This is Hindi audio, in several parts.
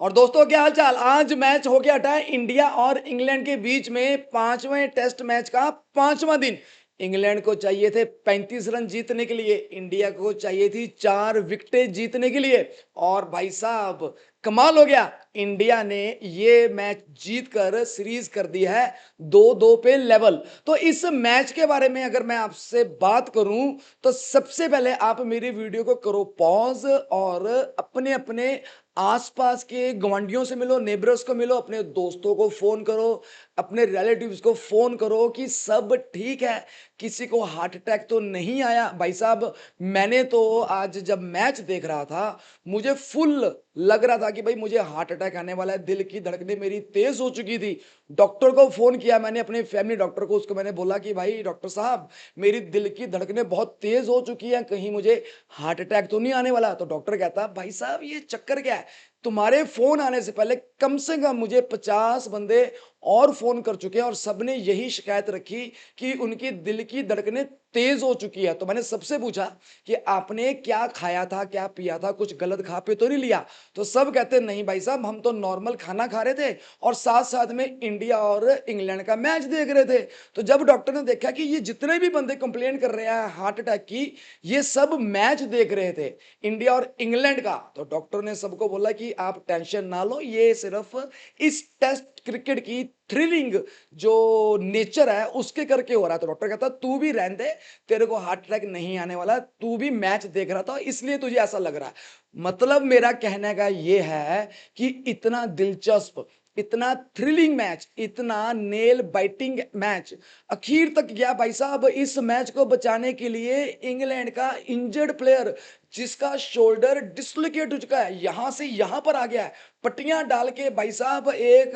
और दोस्तों क्या हाल चाल। आज मैच होके हटा है इंडिया और इंग्लैंड के बीच में पांचवें टेस्ट मैच का पांचवा दिन। इंग्लैंड को चाहिए थे 35 रन जीतने के लिए, इंडिया को चाहिए थी 4 विकेटें जीतने के लिए। और भाई साहब कमाल हो गया, इंडिया ने ये मैच जीतकर सीरीज कर दी है 2-2 पे लेवल। तो इस मैच के बारे में अगर मैं आपसे बात करूं तो सबसे पहले आप मेरी वीडियो को करो पॉज और अपने अपने आसपास के गवांडियों से मिलो, नेबरर्स को मिलो, अपने दोस्तों को फोन करो, अपने रिलेटिव्स को फोन करो कि सब ठीक है, किसी को हार्ट अटैक तो नहीं आया। भाई साहब मैंने तो आज जब मैच देख रहा था मुझे फुल लग रहा था कि भाई मुझे हार्ट अटैक आने वाला है, दिल की धड़कनें मेरी तेज हो चुकी थी। डॉक्टर को फोन किया मैंने, अपने फैमिली डॉक्टर को, उसको मैंने बोला कि भाई डॉक्टर साहब मेरी दिल की धड़कनें बहुत तेज हो चुकी हैं, कहीं मुझे हार्ट अटैक तो नहीं आने वाला। तो डॉक्टर कहता भाई साहब ये चक्कर क्या है, तुम्हारे फोन आने से पहले कम से कम मुझे 50 बंदे और फोन कर चुके हैं और सबने यही शिकायत रखी कि उनकी दिल की धड़कनें तेज हो चुकी है। तो मैंने सबसे पूछा कि आपने क्या खाया था, क्या पिया था, कुछ गलत खा पे तो नहीं लिया। तो सब कहते नहीं भाई साहब हम तो नॉर्मल खाना खा रहे थे और साथ साथ में इंडिया और इंग्लैंड का मैच देख रहे थे। तो जब डॉक्टर ने देखा कि ये जितने भी बंदे कंप्लेन कर रहे हैं हार्ट अटैक की, ये सब मैच देख रहे थे इंडिया और इंग्लैंड का, तो डॉक्टर ने सबको बोला कि आप टेंशन ना लो, ये सिर्फ इस टेस्ट क्रिकेट की थ्रिलिंग जो नेचर है उसके करके हो रहा है। तो डॉक्टर कहता तू भी रहने दे, तेरे को हार्ट अटैक नहीं आने वाला, तू भी मैच देख रहा था इसलिए तुझे ऐसा लग रहा है। मतलब मेरा कहने का ये है कि इतना दिलचस्प, इतना थ्रिलिंग मैच, इतना नेल बाइटिंग मैच आखिर तक गया। भाई साहब इस मैच को बचाने के लिए इंग्लैंड का इंजर्ड प्लेयर जिसका शोल्डर डिस्लोकेट हो चुका है, यहां से यहां पर आ गया है, पट्टियां डाल के भाई साहब एक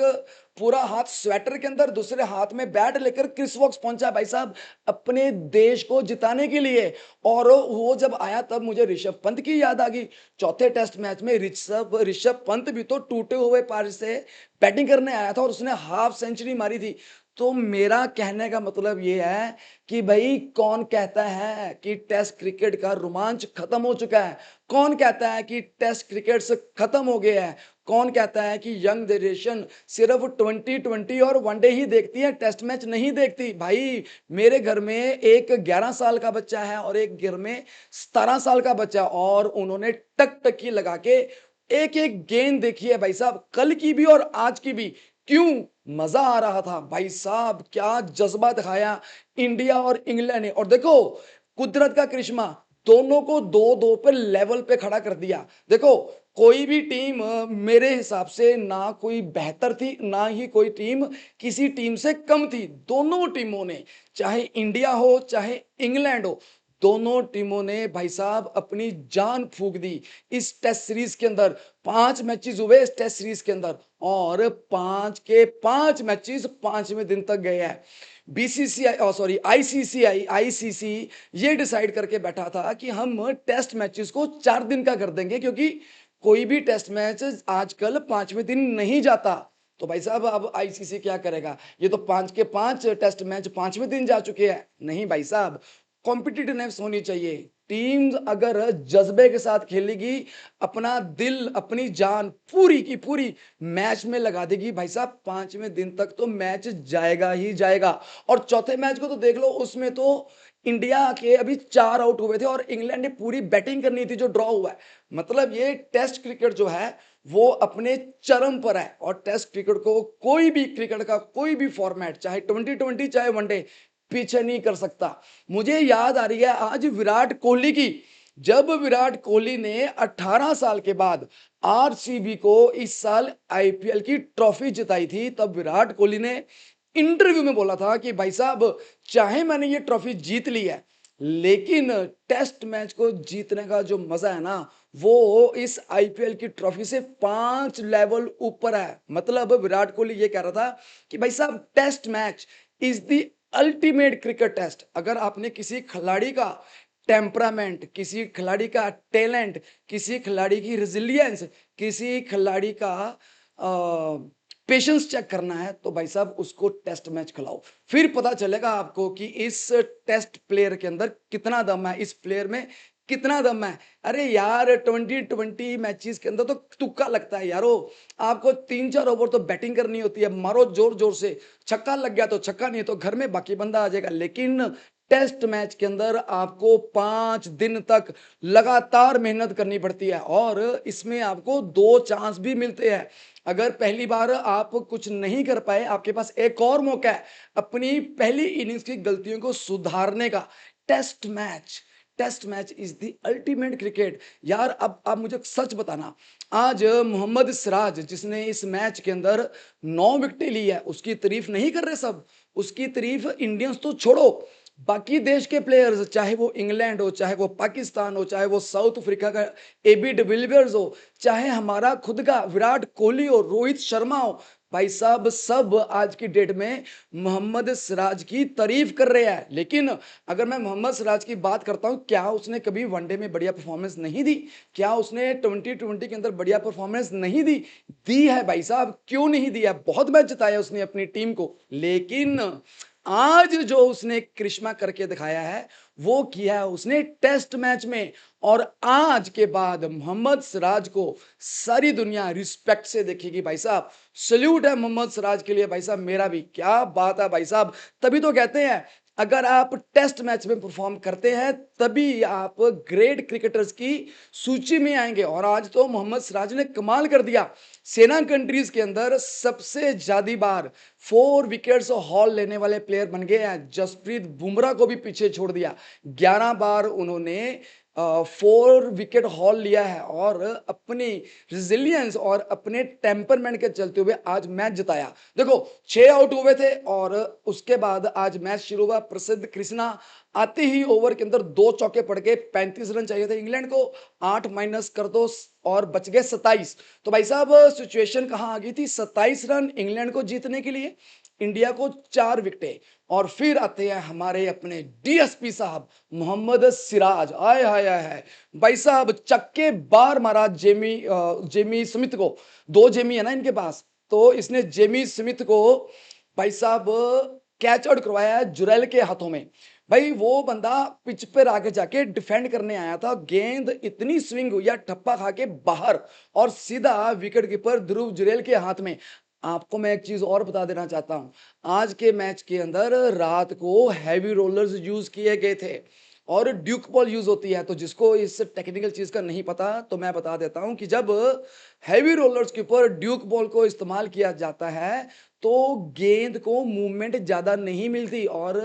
पूरा हाथ स्वेटर के अंदर, दूसरे हाथ में बैट लेकर क्रिस वॉक्स पहुंचा भाई साहब अपने देश को जिताने के लिए। और वो जब आया तब मुझे ऋषभ पंत की याद आ गई। चौथे टेस्ट मैच में ऋषभ ऋषभ पंत भी तो टूटे हुए पैर से बैटिंग करने आया था और उसने हाफ सेंचुरी मारी थी। तो मेरा कहने का मतलब ये है कि भाई कौन कहता है कि टेस्ट क्रिकेट का रोमांच खत्म हो चुका है, कौन कहता है कि टेस्ट क्रिकेट से खत्म हो गया है, कौन कहता है कि यंग जनरेशन सिर्फ 2020 और वनडे ही देखती है, टेस्ट मैच नहीं देखती। भाई मेरे घर में एक 11 साल का बच्चा है और एक घर में 17 साल का बच्चा है और उन्होंने टक टकी लगा के एक एक गेंद देखी है भाई साहब, कल की भी और आज की भी। क्यों मजा आ रहा था भाई साहब, क्या जज्बा दिखाया इंडिया और इंग्लैंड ने। और देखो कुदरत का करिश्मा, दोनों को 2-2 पे लेवल पे खड़ा कर दिया। देखो कोई भी टीम मेरे हिसाब से ना कोई बेहतर थी ना ही कोई टीम किसी टीम से कम थी। दोनों टीमों ने, चाहे इंडिया हो चाहे इंग्लैंड हो, दोनों टीमों ने भाई साहब अपनी जान फूंक दी इस टेस्ट सीरीज के अंदर। 5 मैचेस हुए इस टेस्ट सीरीज के अंदर और 5 के 5 मैचेस 5वें दिन तक गए हैं। बीसीसीआई सॉरी आईसीसी ये डिसाइड करके बैठा था कि हम टेस्ट मैचेस को 4 दिन का कर देंगे, क्योंकि कोई भी टेस्ट मैच आजकल 5वें दिन नहीं जाता। तो भाई साहब अब आईसीसी क्या करेगा, ये तो 5 के 5 टेस्ट मैच 5वें दिन जा चुके हैं। नहीं भाई साहब, कॉम्पिटिटिवनेस होनी चाहिए। टीम्स अगर जज्बे के साथ खेलेगी, अपना दिल अपनी जान पूरी की पूरी मैच में लगा देगी, भाई साहब 5वें दिन तक तो मैच जाएगा ही जाएगा। और चौथे मैच को तो देख लो, उसमें तो इंडिया के अभी 4 आउट हुए थे और इंग्लैंड ने पूरी बैटिंग करनी थी जो ड्रॉ हुआ है। मतलब ये टेस्ट क्रिकेट जो है वो अपने चरम पर है और टेस्ट क्रिकेट को कोई भी क्रिकेट का कोई भी फॉर्मेट, चाहे 2020 चाहे वनडे, पीछे नहीं कर सकता। मुझे याद आ रही है आज विराट कोहली की, जब विराट कोहली ने 18 साल के बाद आरसीबी को इस साल आईपीएल की ट्रॉफी जिताई थी, तब विराट कोहली ने इंटरव्यू में बोला था कि भाई साहब चाहे मैंने ये ट्रॉफी जीत ली है, लेकिन टेस्ट मैच को जीतने का जो मजा है ना, वो इस आईपीएल की ट्रॉफी से 5 लेवल ऊपर है। मतलब विराट कोहली ये कह रहा था कि भाई साहब test match is the ultimate cricket test. अगर आपने किसी खिलाड़ी का टेम्परामेंट, किसी खिलाड़ी का टैलेंट, किसी खिलाड़ी की रेजिलियंस, किसी खिलाड़ी का पेशेंस चेक करना है, तो भाई साहब उसको टेस्ट मैच खिलाओ, फिर पता चलेगा आपको कि इस टेस्ट प्लेयर के अंदर कितना दम है, इस प्लेयर में कितना दम है। अरे यार 20-20 मैचेस के अंदर तो तुक्का लगता है यारो। आपको 3-4 ओवर तो बैटिंग करनी होती है, मारो जोर-जोर से, छक्का लग गया तो छक्का, नहीं तो घर में बाकी बंदा आ जाएगा। लेकिन टेस्ट मैच के अंदर आपको 5 दिन तक लगातार मेहनत करनी पड़ती है और इसमें आपको 2 चांस भी मिलते हैं। अगर पहली बार आप कुछ नहीं कर पाए, आपके पास एक और मौका है अपनी पहली इनिंग्स की गलतियों को सुधारने का। Test match, test match is the ultimate cricket. यार अब आप मुझे सच बताना, आज मोहम्मद सिराज जिसने इस मैच के अंदर 9 विकेटें ली है, उसकी तारीफ नहीं कर रहे सब। उसकी तारीफ इंडियंस तो छोड़ो, बाकी देश के प्लेयर्स, चाहे वो इंग्लैंड हो, चाहे वो पाकिस्तान हो, चाहे वो साउथ अफ्रीका का एबी डिविलियर्स हो, चाहे हमारा खुद का विराट कोहली हो, रोहित शर्मा हो, भाई साहब सब आज की डेट में मोहम्मद सिराज की तारीफ कर रहे हैं। लेकिन अगर मैं मोहम्मद सिराज की बात करता हूं, क्या उसने कभी वनडे में बढ़िया परफॉर्मेंस नहीं दी? क्या उसने 2020 के अंदर बढ़िया परफॉर्मेंस नहीं दी? दी है भाई साहब, क्यों नहीं दिया? बहुत मैच जिताया उसने अपनी टीम को। लेकिन आज जो उसने करिश्मा करके दिखाया है, वो किया है उसने टेस्ट मैच में। और आज के बाद मोहम्मद सिराज को सारी दुनिया रिस्पेक्ट से देखेगी भाई साहब। सल्यूट है मोहम्मद सिराज के लिए भाई साहब, मेरा भी। क्या बात है भाई साहब। तभी तो कहते हैं, अगर आप टेस्ट मैच में परफॉर्म करते हैं तभी आप ग्रेट क्रिकेटर्स की सूची में आएंगे। और आज तो मोहम्मद सिराज ने कमाल कर दिया। सेना कंट्रीज के अंदर सबसे ज्यादा बार 4 विकेट्स हॉल लेने वाले प्लेयर बन गए हैं। जसप्रीत बुमराह को भी पीछे छोड़ दिया। 11 बार उन्होंने 4 विकेट हॉल लिया है और अपनी रिजिलियंस और अपने टेम्परमेंट के चलते हुए आज मैच जिताया। देखो 6 आउट हुए थे और उसके बाद आज मैच शुरू हुआ। प्रसिद्ध कृष्णा आते ही ओवर के अंदर 2 चौके पड़ गए। 35 रन चाहिए थे इंग्लैंड को, 8 माइनस कर दो और बच गए 27। तो भाई साहब सिचुएशन कहां आ गई थी? 27 रन इंग्लैंड को जीतने के लिए, इंडिया को 4 विकेटें। और फिर आते हैं हमारे अपने डीएसपी साहब मोहम्मद सिराज। आय हाय हाय हाय भाई साहब, चक्के बार मारा जेमी स्मिथ को। 2 जेमी है ना इनके पास, तो इसने जेमी स्मिथ को भाई साहब कैच आउट करवाया है जुरैल के हाथों में। भाई वो बंदा पिच पर आगे जाके डिफेंड करने आया था, गेंद इतनी स्विंग हुई या ठप्पा खा के बाहर और सीधा विकेट कीपर ध्रुव जुरैल के हाथ में। आपको मैं एक चीज और बता देना चाहता हूं, आज के मैच के अंदर रात को हैवी रोलर्स यूज किए गए थे और ड्यूक बॉल यूज होती है। तो जिसको इस टेक्निकल चीज का नहीं पता तो मैं बता देता हूं कि जब हैवी रोलर्स के ऊपर ड्यूक बॉल को इस्तेमाल किया जाता है तो गेंद को मूवमेंट ज्यादा नहीं मिलती और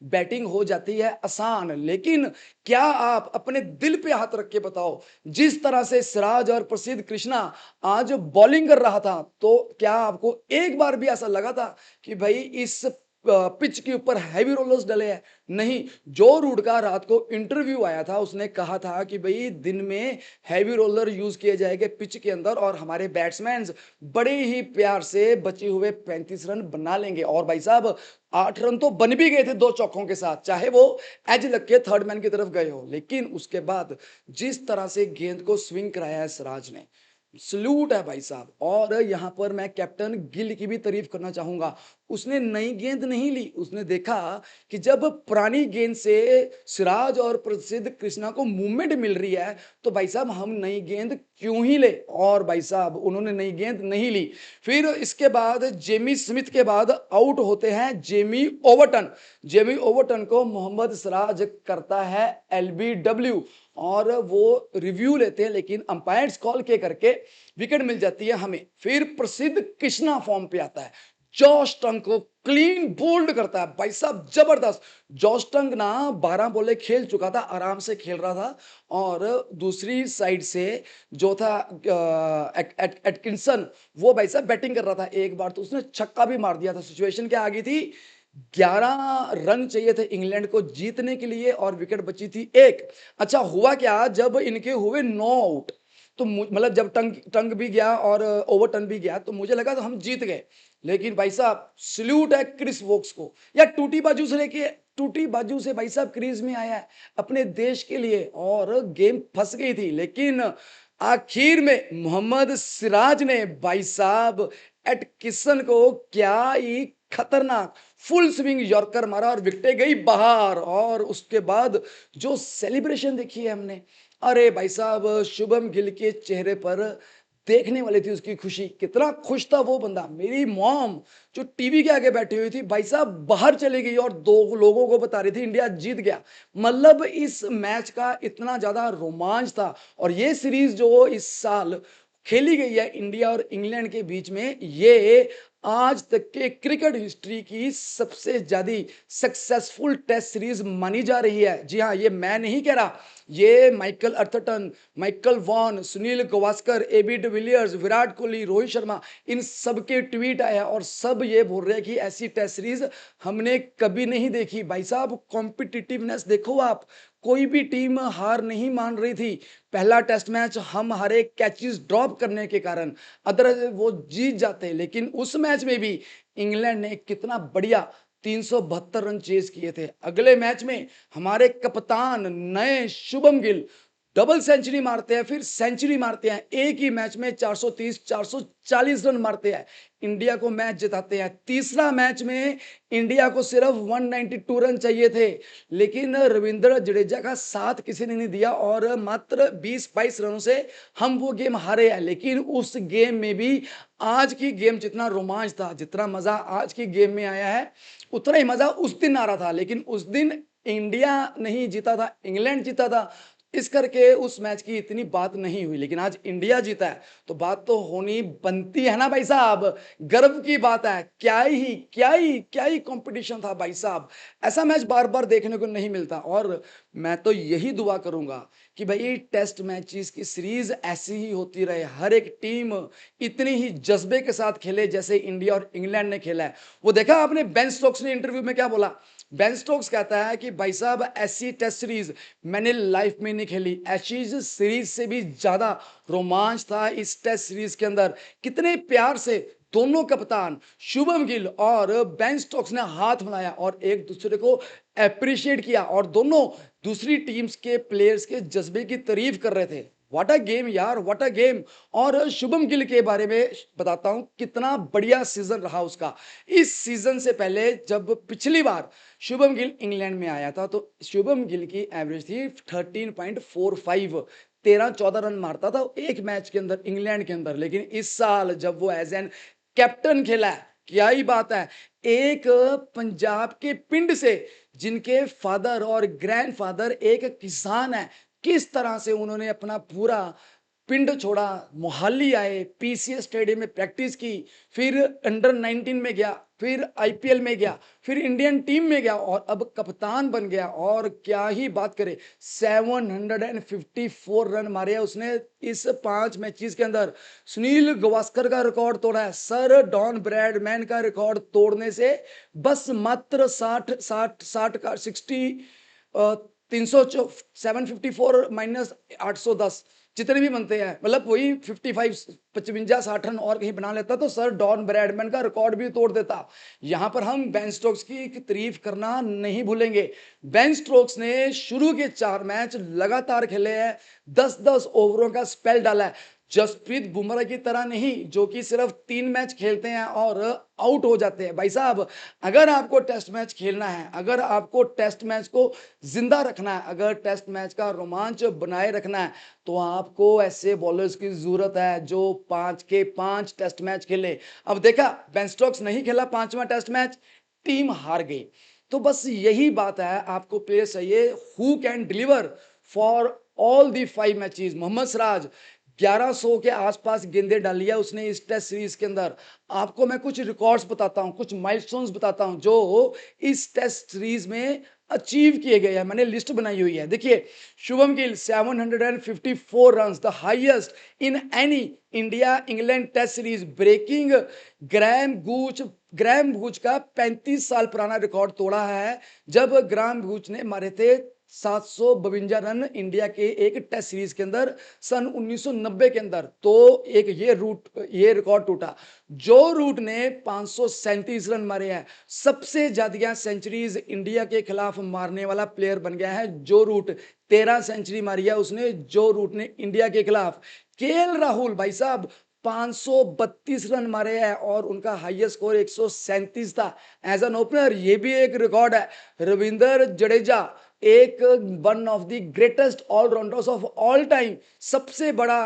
बैटिंग हो जाती है आसान। लेकिन क्या आप अपने दिल पे हाथ रख के बताओ, जिस तरह से सिराज और प्रसिद्ध कृष्णा आज बॉलिंग कर रहा था, तो क्या आपको एक बार भी ऐसा लगा था कि भाई इस पिच के ऊपर हैवी रोलर्स डले हैं? नहीं। जो रूट का रात को इंटरव्यू आया था, उसने कहा था कि भाई दिन में हैवी रोलर यूज किए जाएंगे पिच के अंदर और हमारे बैट्समैन बड़े ही प्यार से बचे हुए 35 रन बना लेंगे। और भाई साहब 8 रन तो बन भी गए थे 2 चौकों के साथ, चाहे वो एज लग के थर्ड मैन की तरफ गए हो। लेकिन उसके बाद जिस तरह से गेंद को स्विंग कराया है सिराज ने, सल्यूट है भाई साहब। और यहां पर मैं कैप्टन गिल की भी तारीफ करना चाहूंगा। उसने नई गेंद नहीं ली, उसने देखा कि जब पुरानी गेंद से सिराज और प्रसिद्ध कृष्णा को मूवमेंट मिल रही है तो भाई साहब हम नई गेंद क्यों ही ले। और भाई साहब उन्होंने नई गेंद नहीं ली। फिर इसके बाद जेमी स्मिथ के बाद आउट होते हैं जेमी ओवरटन। जेमी ओवरटन को मोहम्मद सिराज करता है एलबीडब्ल्यू और वो रिव्यू लेते हैं, लेकिन अंपायर्स कॉल के करके विकेट मिल जाती है हमें। फिर प्रसिद्ध कृष्णा फॉर्म पे आता है, जॉश टंग को क्लीन बोल्ड करता है भाई साहब, जबरदस्त। जॉश टंग ना 12 बॉलें खेल चुका था, आराम से खेल रहा था। और दूसरी साइड से जो था एटकिंसन, वो भाई साहब बैटिंग कर रहा था। एक बार तो उसने छक्का भी मार दिया था। सिचुएशन क्या आ गई थी? 11 रन चाहिए थे इंग्लैंड को जीतने के लिए और विकेट बची थी 1। अच्छा हुआ क्या, जब इनके हुए 9 आउट, तो मतलब जब टंग टंग भी गया और ओवरटर्न भी गया तो मुझे लगा तो हम जीत गए। लेकिन भाई साहब सल्यूट है क्रिस वोक्स को, या टूटी बाजू से लेके टूटी बाजू से भाई साहब क्रीज में आया है अपने देश के लिए और गेम फंस गई थी। लेकिन आखिर में मोहम्मद सिराज ने भाई साहब एटकिंसन को क्या ही खतरनाक फुल स्विंग यॉर्कर मारा और विकेटें गई बाहर। और उसके बाद जो सेलिब्रेशन देखी है हमने, अरे भाई साहब, शुभम गिल के चेहरे पर देखने वाली थी उसकी खुशी। कितना खुश था वो बंदा। मेरी मॉम जो टीवी के आगे बैठी हुई थी भाई साहब, बाहर चली गई और दो लोगों को बता रही थी इंडिया जीत गया। मतलब इस मैच का इतना ज्यादा रोमांच था। और ये सीरीज जो इस साल खेली गई है इंडिया और इंग्लैंड के बीच में, ये आज तक के क्रिकेट हिस्ट्री की सबसे ज्यादा सक्सेसफुल टेस्ट सीरीज मानी जा रही है। जी हाँ, ये मैं नहीं कह रहा, ये Michael Atherton, Michael Vaughan, Sunil Gavaskar, AB de Villiers, Virat Kohli, Rohit Sharma, इन सब के ट्वीट आया और सब ये बोल रहे हैं कि ऐसी टेस्ट सीरीज हमने कभी नहीं देखी। भाई साहब, कॉम्पिटिटिवनेस देखो आप, कोई भी टीम हार नहीं मान रही थी। पहला टेस्ट मैच हम हारे कैचेस ड्रॉप करने के कारण, अदरवाइज वो जीत जाते। लेकिन उस मैच में भी इंग्लैंड ने कितना बढ़िया 372 रन चेज किए थे। अगले मैच में हमारे कप्तान नए शुभम गिल डबल सेंचुरी मारते हैं, फिर सेंचुरी मारते हैं, एक ही मैच में 430 440 रन मारते हैं, इंडिया को मैच जिताते हैं। तीसरा मैच में इंडिया को सिर्फ 192 रन चाहिए थे, लेकिन रविंद्र जडेजा का साथ किसी ने नहीं दिया और मात्र 20-22 रनों से हम वो गेम हारे हैं। लेकिन उस गेम में भी आज की गेम जितना रोमांच था, जितना मजा आज की गेम में आया है, उतना ही मजा उस दिन आ रहा था। लेकिन उस दिन इंडिया नहीं जीता था, इंग्लैंड जीता था, इस करके उस मैच की इतनी बात नहीं हुई। लेकिन आज इंडिया जीता है तो बात तो होनी बनती है ना भाई साहब। गर्व की बात है। क्या ही कंपटीशन था भाई साहब। ऐसा मैच बार बार देखने को नहीं मिलता। और मैं तो यही दुआ करूंगा कि भाई टेस्ट मैचेस की सीरीज ऐसी ही होती रहे, हर एक टीम इतनी ही जज्बे के साथ खेले जैसे इंडिया और इंग्लैंड ने खेला है। वो देखा आपने बेन स्टोक्स ने इंटरव्यू में क्या बोला? बेन स्टोक्स कहता है कि भाई साहब, ऐसी टेस्ट सीरीज मैंने लाइफ में नहीं खेली। ऐसी सीरीज से भी ज्यादा रोमांच था इस टेस्ट सीरीज के अंदर। कितने प्यार से दोनों कप्तान शुभम गिल और बेन स्टोक्स ने हाथ मिलाया और एक दूसरे को अप्रिशिएट किया और दोनों दूसरी टीम्स के प्लेयर्स के जज्बे की तारीफ कर रहे थे। व्हाट अ गेम यार, व्हाट अ गेम। और शुभम गिल के बारे में बताता हूं, कितना बढ़िया सीजन रहा उसका। इस सीजन से पहले जब पिछली बार शुभम गिल इंग्लैंड में आया था तो शुभम गिल की एवरेज थी 13.45, 13-14 रन मारता था एक मैच के अंदर इंग्लैंड के अंदर। लेकिन इस साल जब वो एज एन कैप्टन खेला है, क्या ही बात है। एक पंजाब के पिंड से, जिनके फादर और ग्रैंडफादर एक किसान है, किस तरह से उन्होंने अपना पूरा पिंड छोड़ा, मोहाली आए, पीसीएस स्टेडियम में प्रैक्टिस की, फिर अंडर 19 में गया, फिर आईपीएल में गया, फिर इंडियन टीम में गया और अब कप्तान बन गया। और क्या ही बात करें, 754 रन मारे हैं उसने इस 5 मैचेस के अंदर। सुनील गावस्कर का रिकॉर्ड तोड़ा है, सर डॉन ब्रैडमैन का रिकॉर्ड तोड़ने से बस मात्र 60 का 754 माइनस 810 जितने भी बनते हैं, मतलब वही 55 55 60 रन और कहीं बना लेता तो सर डॉन ब्रैडमैन का रिकॉर्ड भी तोड़ देता। यहां पर हम बेन स्टोक्स की तारीफ करना नहीं भूलेंगे। बेन स्टोक्स ने शुरू के 4 मैच लगातार खेले हैं, 10-10 ओवरों का स्पेल डाला है। जसप्रीत बुमराह की तरह नहीं जो कि सिर्फ 3 मैच खेलते हैं और आउट हो जाते हैं। भाई साहब, अगर आपको टेस्ट मैच खेलना है, अगर आपको टेस्ट मैच को जिंदा रखना है, अगर टेस्ट मैच का रोमांच बनाए रखना है, तो आपको ऐसे बॉलर्स की जरूरत है जो 5 के 5 टेस्ट मैच खेले। अब देखा, बेन स्टोक्स नहीं खेला 5वां टेस्ट मैच, टीम हार गई। तो बस यही बात है, आपको प्लेयर चाहिए who can deliver for all the 5 matches. Mohammed Siraj 1100 के आसपास गेंदे डाली है उसने इस टेस्ट सीरीज के अंदर। आपको मैं कुछ रिकॉर्ड्स बताता हूं, कुछ माइलस्टोन्स बताता हूं जो इस टेस्ट सीरीज में अचीव किए गए हैं। मैंने लिस्ट बनाई हुई है, देखिए। Shubman Gill 754 run, the highest in any India England test series, breaking Graham Gooch का 35 साल पुराना रिकॉर्ड तोड़ा है, जब ग्राम गूच ने मारे थे 752 रन इंडिया के एक टेस्ट सीरीज के अंदर सन 1990 के अंदर। तो एक ये रिकॉर्ड टूटा। जो रूट ने 537 रन मारे हैं, सबसे ज्यादा सेंचुरीज इंडिया के खिलाफ मारने वाला प्लेयर बन गया है जो रूट। 13 सेंचुरी मारी है उसने जो रूट ने इंडिया के खिलाफ। केएल राहुल भाई साहब 532 रन मारे हैं और उनका हाईएस्ट स्कोर 137 था एज एन ओपनर। ये भी एक रिकॉर्ड है। रविंद्र जडेजा एक one of the greatest allrounders of all time, सबसे बड़ा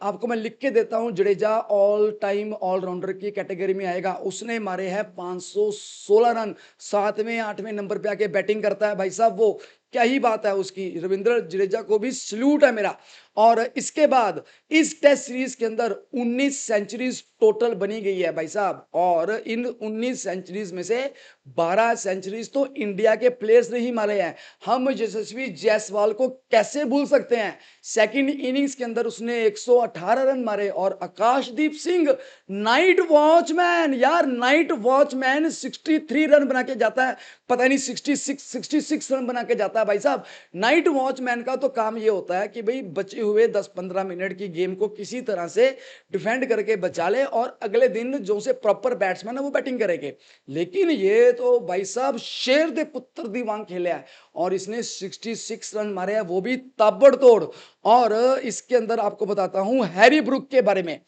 आपको मैं लिख के देता हूं, जडेजा ऑल टाइम ऑलराउंडर की कैटेगरी में आएगा। उसने मारे हैं 516 रन, 7वें 8वें नंबर पे आके बैटिंग करता है भाई साहब, वो क्या ही बात है उसकी। रविंद्र जडेजा को भी सल्यूट है मेरा। और इसके बाद इस टेस्ट सीरीज के अंदर 19 सेंचुरीज टोटल बनी गई है भाई साहब, और इन 19 सेंचुरीज में से 12 सेंचुरीज तो इंडिया के प्लेयर्स ने ही मारे हैं। हम यशस्वी जायसवाल को कैसे भूल सकते हैं। सेकंड इनिंग्स के अंदर उसने 118 रन मारे। और आकाशदीप सिंह नाइट वॉचमैन, यार नाइट वॉचमैन 63 रन बना के जाता है, पता नहीं 66 रन बना के जाता है भाई साहब। नाइट वॉचमैन का तो काम ये होता है कि भाई बचे हुए 10-15 मिनट की गेम को किसी तरह से डिफेंड करके बचा ले और अगले दिन जो से प्रॉपर बैट्समैन है वो बैटिंग करेंगे। लेकिन ये तो भाई साहब शेर दे पुत्र दी वांग खेले है और इसने 66 रन मारे हैं, वो भी ताबड़तोड़। और इसके अंदर आपको बताता हूं हैरी ब्रुक के बारे में।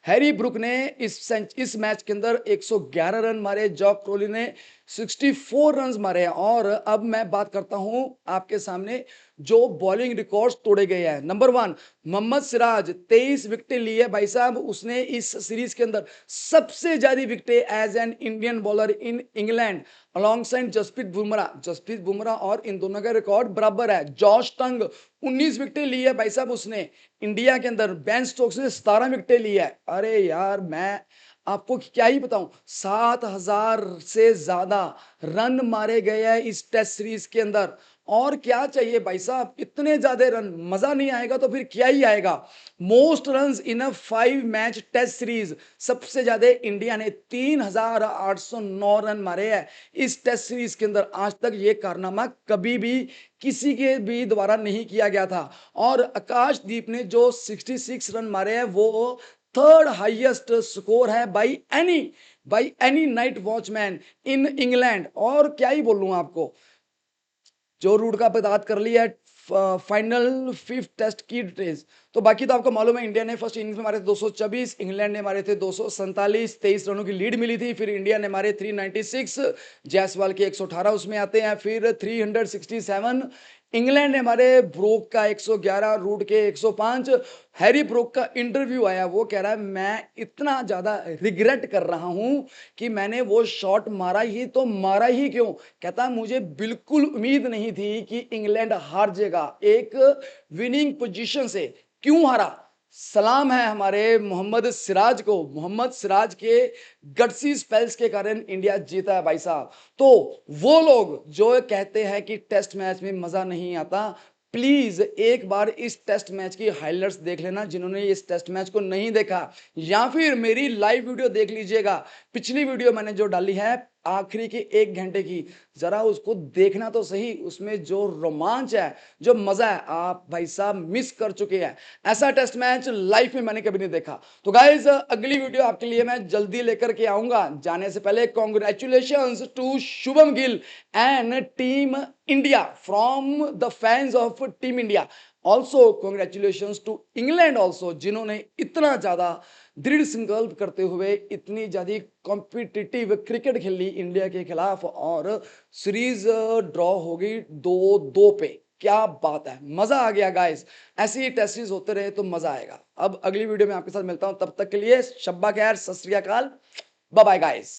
हैरी ब्रुक ने इस मैच के अंदर 111 रन मारे, जॉक क्रोली ने 64 रन मारे हैं। और अब मैं बात करता हूं आपके सामने जो बॉलिंग रिकॉर्ड्स तोड़े गए हैं। नंबर 1 मोहम्मद सिराज 23 विकेटें ली है भाई साहब, उसने इस सीरीज के अंदर सबसे ज्यादा विकेटें as an Indian bowler in England alongside Jasprit Bumrah और इन दोनों का रिकॉर्ड बराबर है। जॉश टंग 19 विकेटें ली है भाई साहब उसने इंडिया के अंदर। बेन स्टोक्स ने 17 विकेटें ली है। अरे यार मैं आपको क्या ही बताऊं, 7,000 से ज्यादा रन मारे गए हैं इस टेस्ट सीरीज के अंदर। और क्या चाहिए भाई साहब, इतने ज्यादा रन, मजा नहीं आएगा तो फिर क्या ही आएगा। Most runs in a 5 match test series, सबसे ज्यादा इंडिया ने 3,809 रन मारे हैं इस टेस्ट सीरीज के अंदर। आज तक ये कारनामा कभी भी किसी के भी द्वारा नहीं किया गया था। और आकाशदीप ने जो 66 रन मारे हैं वो थर्ड हाईएस्ट स्कोर है by any night watchman in England. और क्या ही बोलूं आपको, जो रूट का बात कर लिया फाइनल 5th टेस्ट की डिटेल्स, तो बाकी तो आपको मालूम है इंडिया ने फर्स्ट इनिंग्स में मारे थे 224, इंग्लैंड ने मारे थे 247, 23 रनों की लीड मिली थी। फिर इंडिया ने मारे 396, जायसवाल के 118 उसमें आते हैं। फिर 367 इंग्लैंड ने मारे, ब्रोक का 111, रूट के 105। हैरी ब्रोक का इंटरव्यू आया, वो कह रहा है मैं इतना ज्यादा रिग्रेट कर रहा हूं कि मैंने वो शॉट मारा ही तो मारा ही क्यों। कहता मुझे बिल्कुल उम्मीद नहीं थी कि इंग्लैंड हार जाएगा, एक विनिंग पोजीशन से क्यों हारा। सलाम है हमारे मोहम्मद सिराज को, मोहम्मद सिराज के गट्सी स्पेल्स के कारण इंडिया जीता है भाई साहब। तो वो लोग जो कहते हैं कि टेस्ट मैच में मजा नहीं आता, प्लीज एक बार इस टेस्ट मैच की हाइलाइट्स देख लेना जिन्होंने इस टेस्ट मैच को नहीं देखा, या फिर मेरी लाइव वीडियो देख लीजिएगा। पिछली वीडियो मैंने जो डाली है आखिरी के 1 घंटे की, जरा उसको देखना तो सही। उसमें जो रोमांच है, जो मजा है, आप भाई साहब मिस कर चुके हैं। ऐसा टेस्ट मैच लाइफ में मैंने कभी नहीं देखा। तो गाइज अगली वीडियो आपके लिए मैं जल्दी लेकर के आऊंगा। जाने से पहले congratulations to Shubman Gill and team India from the fans of team India. Also congratulations to England also, जिन्होंने इतना ज्यादा दृढ़ संकल्प करते हुए इतनी ज्यादा कॉम्पिटिटिव क्रिकेट खेली इंडिया के खिलाफ और सीरीज ड्रॉ हो गई 2-2 पे। क्या बात है, मजा आ गया गाइस। ऐसे ही टेस्ट सीरीज होते रहे तो मजा आएगा। अब अगली वीडियो में आपके साथ मिलता हूं, तब तक के लिए शब्बा खैर, सत श्री अकाल, बाय बाय गाइस।